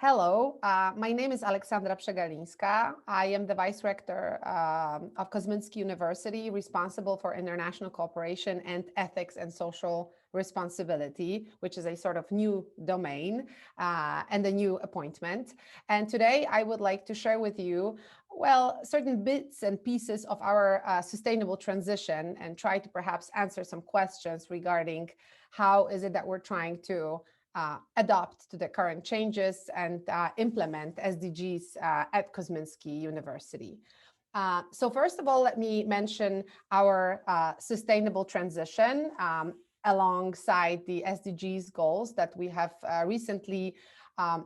Hello, my name is Aleksandra Przegalinska. I am the Vice Rector of Kozminski University, responsible for international cooperation and ethics and social responsibility, which is a sort of new domain and a new appointment. And today I would like to share with you, well, certain bits and pieces of our sustainable transition and try to perhaps answer some questions regarding how is it that we're trying to adopt to the current changes and implement SDGs at Kozminski University. So first of all, let me mention our sustainable transition alongside the SDGs goals that we have recently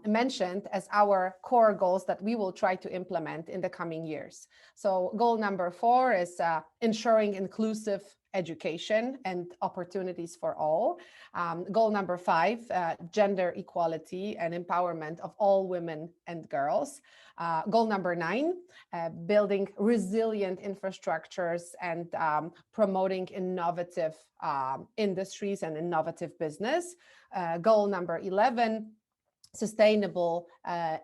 mentioned as our core goals that we will try to implement in the coming years. So goal number 4 is ensuring inclusive education and opportunities for all. Goal number 5, gender equality and empowerment of all women and girls. Goal number 9, building resilient infrastructures and promoting innovative industries and innovative business. Goal number 11, sustainable,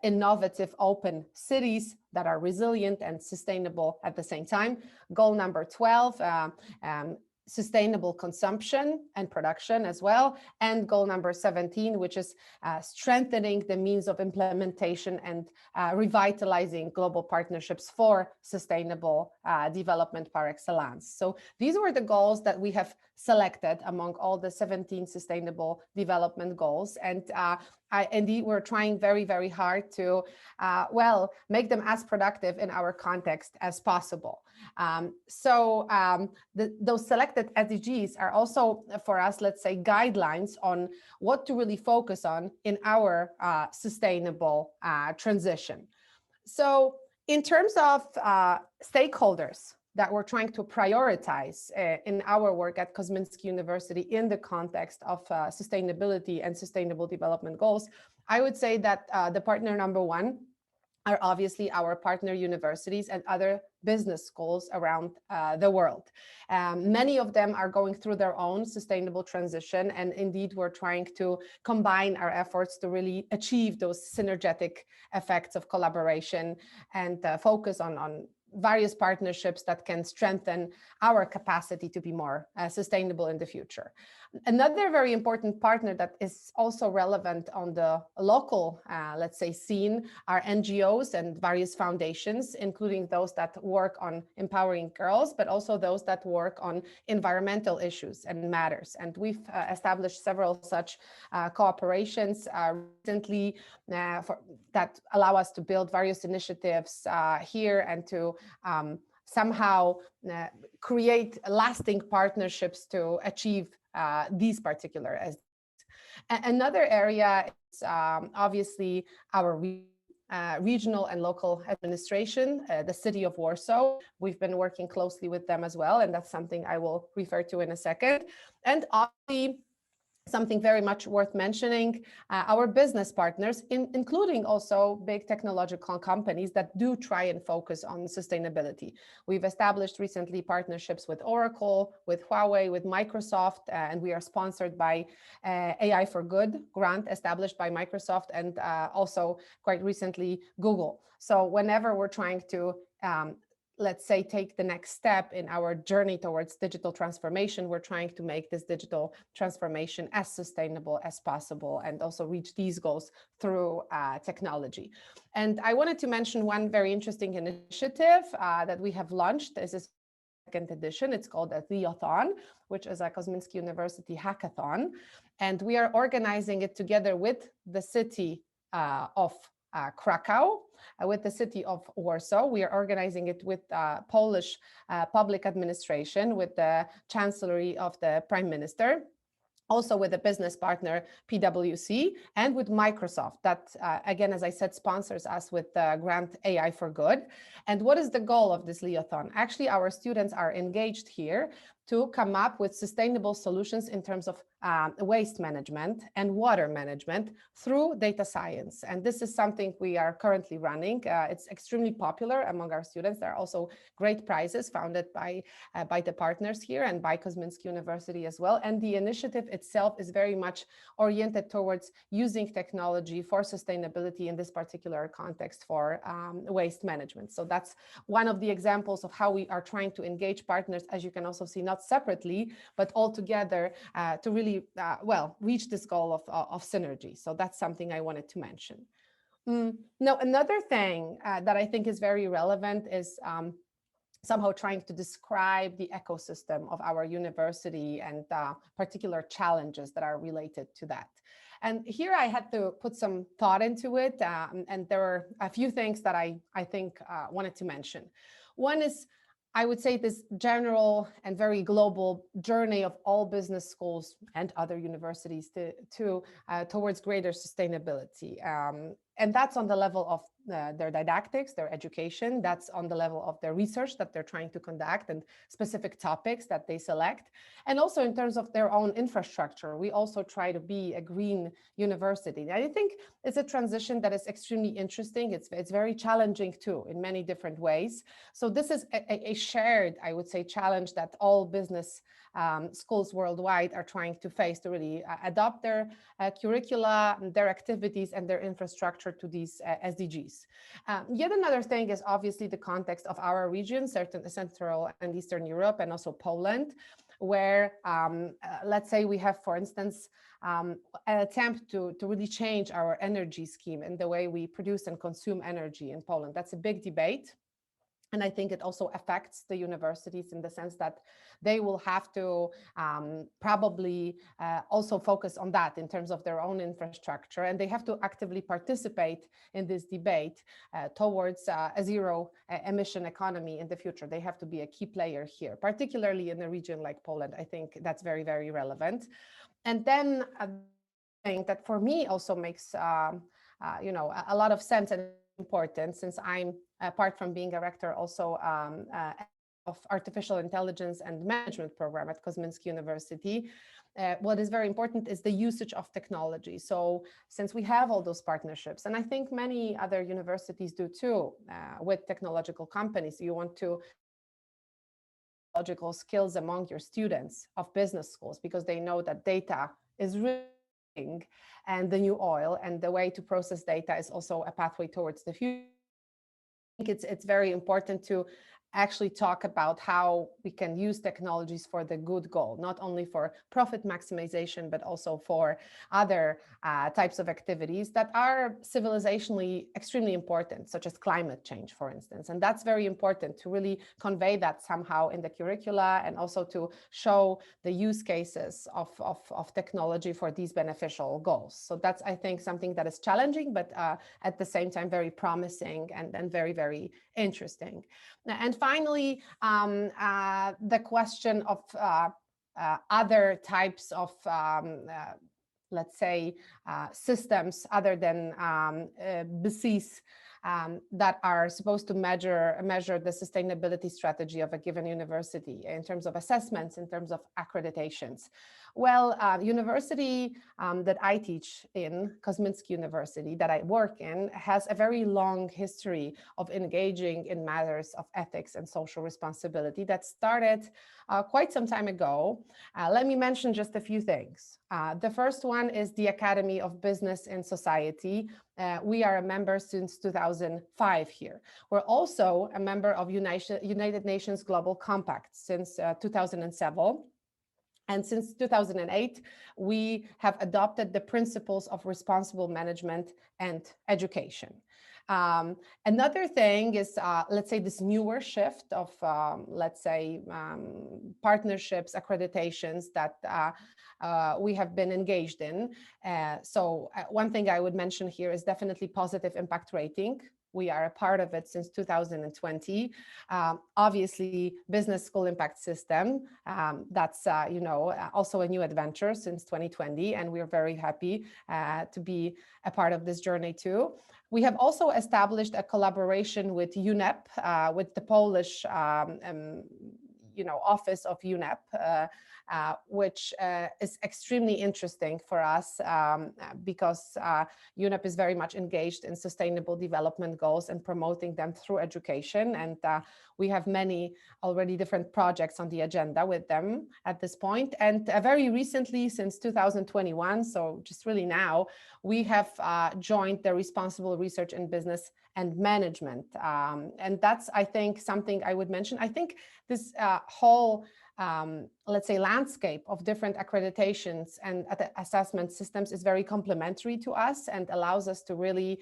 innovative, open cities that are resilient and sustainable at the same time. Goal number 12, sustainable consumption and production as well. And goal number 17, which is strengthening the means of implementation and revitalizing global partnerships for sustainable development par excellence. So these were the goals that we have selected among all the 17 sustainable development goals. And indeed, we're trying very, very hard to, well, make them as productive in our context as possible. Those selected SDGs are also for us, let's say, guidelines on what to really focus on in our sustainable transition. So in terms of stakeholders that we're trying to prioritize in our work at Kozminski University in the context of sustainability and sustainable development goals, I would say that the partner number 1 are obviously our partner universities and other business schools around the world. Many of them are going through their own sustainable transition, and indeed we're trying to combine our efforts to really achieve those synergetic effects of collaboration and focus on various partnerships that can strengthen our capacity to be more sustainable in the future. Another very important partner that is also relevant on the local, let's say, scene are NGOs and various foundations, including those that work on empowering girls, but also those that work on environmental issues and matters. And we've established several such cooperations recently that allow us to build various initiatives here and to somehow create lasting partnerships to achieve these particular SDGs. Another area is obviously our regional and local administration, the city of Warsaw. We've been working closely with them as well, and that's something I will refer to in a second. And obviously, something very much worth mentioning, our business partners, including also big technological companies that do try and focus on sustainability. We've established recently partnerships with Oracle, with Huawei, with Microsoft, and we are sponsored by AI for Good grant established by Microsoft and also quite recently Google. So whenever we're trying to let's say, take the next step in our journey towards digital transformation, we're trying to make this digital transformation as sustainable as possible and also reach these goals through technology. And I wanted to mention one very interesting initiative that we have launched. This is second edition. It's called a Theathon, which is a Kozminski University hackathon. And we are organizing it together with the city of Krakow, with the city of Warsaw. We are organizing it with Polish public administration, with the Chancellery of the Prime Minister, also with a business partner, PwC, and with Microsoft that, again, as I said, sponsors us with the grant AI for Good. And what is the goal of this Leathon? Actually, our students are engaged here to come up with sustainable solutions in terms of waste management and water management through data science. And this is something we are currently running. It's extremely popular among our students. There are also great prizes founded by the partners here and by Kozminski University as well. And the initiative itself is very much oriented towards using technology for sustainability in this particular context for waste management. So that's one of the examples of how we are trying to engage partners, as you can also see, not separately, but all together to really, reach this goal of synergy. So that's something I wanted to mention. Now, another thing that I think is very relevant is somehow trying to describe the ecosystem of our university and particular challenges that are related to that. And here I had to put some thought into it, and there are a few things that I think wanted to mention. One is, I would say, this general and very global journey of all business schools and other universities towards greater sustainability. And that's on the level of their didactics, their education. That's on the level of their research that they're trying to conduct and specific topics that they select. And also in terms of their own infrastructure, we also try to be a green university. I think it's a transition that is extremely interesting. It's very challenging too, in many different ways. So this is a shared, I would say, challenge that all business schools worldwide are trying to face to really adopt their curricula, their activities, and their infrastructure to these SDGs. Yet another thing is obviously the context of our region, Central and Eastern Europe, and also Poland, where let's say we have, for instance, an attempt to really change our energy scheme and the way we produce and consume energy in Poland. That's a big debate. And I think it also affects the universities in the sense that they will have to probably also focus on that in terms of their own infrastructure. And they have to actively participate in this debate towards a zero emission economy in the future. They have to be a key player here, particularly in a region like Poland. I think that's very, very relevant. And then a thing that for me also makes a lot of sense and important, since I'm, apart from being a rector, also of artificial intelligence and management program at Kozminski University. What is very important is the usage of technology. So since we have all those partnerships, and I think many other universities do too, with technological companies, you want to technological skills among your students of business schools, because they know that data is really and the new oil, and the way to process data is also a pathway towards the future. I think it's very important to actually talk about how we can use technologies for the good goal, not only for profit maximization, but also for other types of activities that are civilizationally extremely important, such as climate change, for instance. And that's very important to really convey that somehow in the curricula, and also to show the use cases of technology for these beneficial goals. So that's, I think, something that is challenging, but at the same time, very promising and very, very interesting. And finally, the question of other types of, let's say, systems other than BSIS that are supposed to measure the sustainability strategy of a given university in terms of assessments, in terms of accreditations. Well, university that I teach in, Kozminski University, that I work in, has a very long history of engaging in matters of ethics and social responsibility that started quite some time ago. Let me mention just a few things. The first one is the Academy of Business and Society. We are a member since 2005 here. We're also a member of United Nations Global Compact since 2007. And since 2008, we have adopted the principles of responsible management and education. Another thing is, let's say, this newer shift of, partnerships, accreditations that we have been engaged in. So one thing I would mention here is definitely positive impact rating. We are a part of it since 2020. Obviously, business school impact system, that's also a new adventure since 2020, and we're very happy to be a part of this journey too. We have also established a collaboration with UNEP, with the Polish office of UNEP, which is extremely interesting for us because UNEP is very much engaged in sustainable development goals and promoting them through education. And we have many already different projects on the agenda with them at this point. And very recently, since 2021, so just really now, we have joined the Responsible Research in Business and Management. And that's, I think, something I would mention. I think this whole let's say, landscape of different accreditations and assessment systems is very complementary to us and allows us to really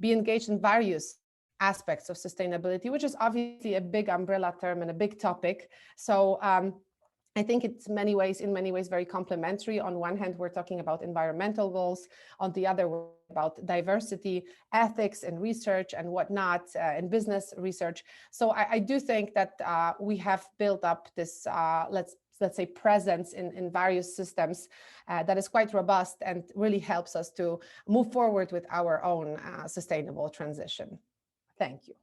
be engaged in various aspects of sustainability, which is obviously a big umbrella term and a big topic. So I think it's in many ways very complementary. On one hand, we're talking about environmental goals. On the other, we're about diversity, ethics in research and whatnot, in business research. So I do think that we have built up this, let's say, presence in various systems that is quite robust and really helps us to move forward with our own sustainable transition. Thank you.